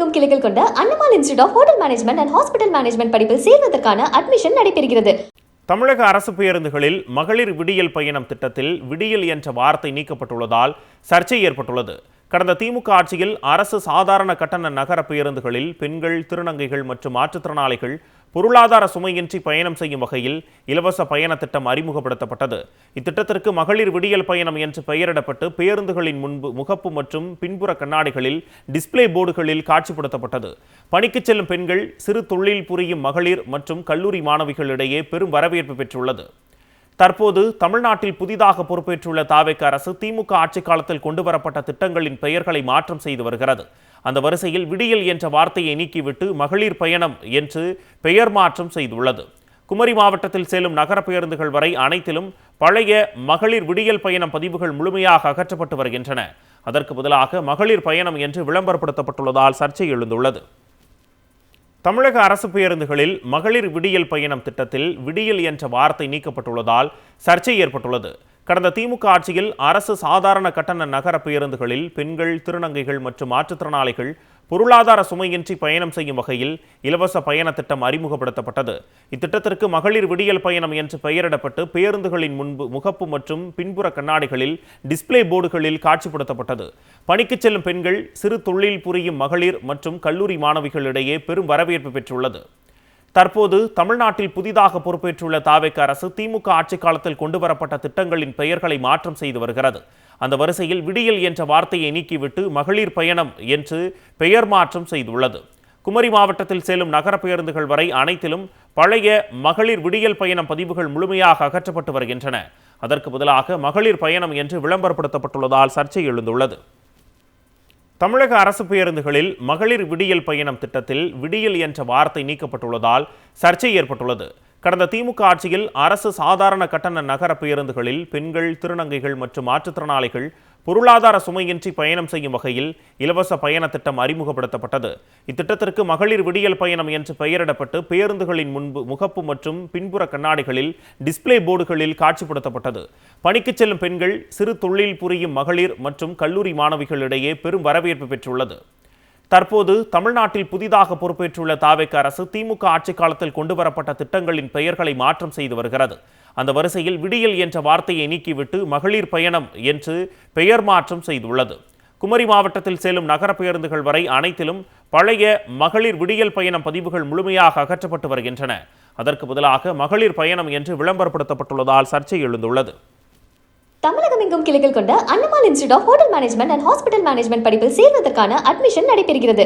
தமிழகமெங்கும் கிளைகள் கொண்ட Annamalai institute of hotel management and hospital management படிப்பில் சேர்வதற்கான அட்மிஷன் நடைபெறுகிறது. தமிழக அரசு பேருந்துகளில் மகளிர் விடியல் பயணம் திட்டத்தில் விடியல் என்ற வார்த்தை நீக்கப்பட்டுள்ளதால் சர்ச்சை ஏற்பட்டுள்ளது. கடந்த திமுக ஆட்சியில் அரசு சாதாரண கட்டண நகர பேருந்துகளில் பெண்கள், திருநங்கைகள் மற்றும் மாற்றுத்திறனாளிகள் பொருளாதார சுமையின்றி பயணம் செய்யும் வகையில் இலவச பயண திட்டம் அறிமுகப்படுத்தப்பட்டது. இத்திட்டத்திற்கு மகளிர் விடியல் பயணம் என்று பெயரிடப்பட்டு பேருந்துகளின் முன்பு முகப்பு மற்றும் பின்புற கண்ணாடிகளில் டிஸ்பிளே போர்டுகளில் காட்சிப்படுத்தப்பட்டது. பணிக்கு செல்லும் பெண்கள், சிறு தொழில் புரியும் மகளிர் மற்றும் கல்லூரி மாணவிகளிடையே பெரும் வரவேற்பு பெற்றுள்ளது. தற்போது தமிழ்நாட்டில் புதிதாக பொறுப்பேற்றுள்ள தாவேக அரசு திமுக ஆட்சி காலத்தில் கொண்டுவரப்பட்ட திட்டங்களின் பெயர்களை மாற்றம் செய்து வருகிறது. அந்த வரிசையில் விடியல் என்ற வார்த்தையை நீக்கிவிட்டு மகளிர் பயணம் என்று பெயர் மாற்றம் செய்துள்ளது. குமரி மாவட்டத்தில் செல்லும் நகர பேருந்துகள் வரை அனைத்திலும் பழைய மகளிர் விடியல் பயணம் பதிவுகள் முழுமையாக அகற்றப்பட்டு வருகின்றன. அதற்கு பதிலாக மகளிர் பயணம் என்று விளம்பரப்படுத்தப்பட்டுள்ளதால் சர்ச்சை எழுந்துள்ளது. தமிழக அரசு பேருந்துகளில் மகளிர் விடியல் பயணம் திட்டத்தில் விடியல் என்ற வார்த்தை நீக்கப்பட்டுள்ளதால் சர்ச்சை ஏற்பட்டுள்ளது. கடந்த திமுக ஆட்சியில் அரசு சாதாரண கட்டண நகர பேருந்துகளில் பெண்கள், திருநங்கைகள் மற்றும் மாற்றுத்திறனாளிகள் பொருளாதார சுமையின்றி பயணம் செய்யும் வகையில் இலவச பயண திட்டம் அறிமுகப்படுத்தப்பட்டது. இத்திட்டத்திற்கு மகளிர் விடியல் பயணம் என்று பெயரிடப்பட்டு பேருந்துகளின் முன்பு முகப்பு மற்றும் பின்புற கண்ணாடிகளில் டிஸ்பிளே போர்டுகளில் காட்சிப்படுத்தப்பட்டது. பணிக்கு செல்லும் பெண்கள், சிறு தொழில் புரியும் மகளிர் மற்றும் கல்லூரி மாணவிகளிடையே பெரும் வரவேற்பு பெற்றுள்ளது. தற்போது தமிழ்நாட்டில் புதிதாக பொறுப்பேற்றுள்ள தாவேக அரசு திமுக ஆட்சி காலத்தில் கொண்டுவரப்பட்ட திட்டங்களின் பெயர்களை மாற்றம் செய்து வருகிறது. அந்த வரிசையில் விடியல் என்ற வார்த்தையை நீக்கிவிட்டு மகளிர் பயணம் என்று பெயர் மாற்றம் செய்துள்ளது. குமரி மாவட்டத்தில் செல்லும் நகர பேருந்துகள் வரை அனைத்திலும் பழைய மகளிர் விடியல் பயணம் பதிவுகள் முழுமையாக அகற்றப்பட்டு வருகின்றன. அதற்கு பதிலாக மகளிர் பயணம் என்று விளம்பரப்படுத்தப்பட்டுள்ளதால் சர்ச்சை எழுந்துள்ளது. தமிழக அரசு பேருந்துகளில் மகளிர் விடியல் பயணம் திட்டத்தில் விடியல் என்ற வார்த்தை நீக்கப்பட்டுள்ளதால் சர்ச்சை ஏற்பட்டுள்ளது. கடந்த திமுக ஆட்சியில் அரசு சாதாரண கட்டண நகர பேருந்துகளில் பெண்கள், திருநங்கைகள் மற்றும் மாற்றுத்திறனாளிகள் பொருளாதார சுமையின்றி பயணம் செய்யும் வகையில் இலவச பயண திட்டம் அறிமுகப்படுத்தப்பட்டது. இத்திட்டத்திற்கு மகளிர் விடியல் பயணம் என்று பெயரிடப்பட்டு பேருந்துகளின் முன்பு முகப்பு மற்றும் பின்புற கண்ணாடிகளில் டிஸ்பிளே போர்டுகளில் காட்சிப்படுத்தப்பட்டது. பணிக்கு செல்லும் பெண்கள், சிறு தொழில் புரியும் மகளிர் மற்றும் கல்லூரி மாணவிகளிடையே பெரும் வரவேற்பு பெற்றுள்ளது. தற்போது தமிழ்நாட்டில் புதிதாக பொறுப்பேற்றுள்ள தாவேக அரசு திமுக ஆட்சி காலத்தில் கொண்டுவரப்பட்ட திட்டங்களின் பெயர்களை மாற்றம் செய்து வருகிறது. அந்த வரிசையில் விடியல் என்ற வார்த்தையை நீக்கிவிட்டு மகளிர் பயணம் என்று பெயர் மாற்றம் செய்துள்ளது. குமரி மாவட்டத்தில் செல்லும் நகர பேருந்துகள் வரை அனைத்திலும் பழைய மகளிர் விடியல் பயணம் பதிவுகள் முழுமையாக அகற்றப்பட்டு வருகின்றன. அதற்கு பதிலாக மகளிர் பயணம் என்று விளம்பரப்படுத்தப்பட்டுள்ளதால் சர்ச்சை எழுந்துள்ளது. தமிழகமெங்கும் கிளைகள் கொண்ட Annamalai institute of hotel management and hospital management படிப்பில் சேர்வதற்கான அட்மிஷன் நடைபெறுகிறது.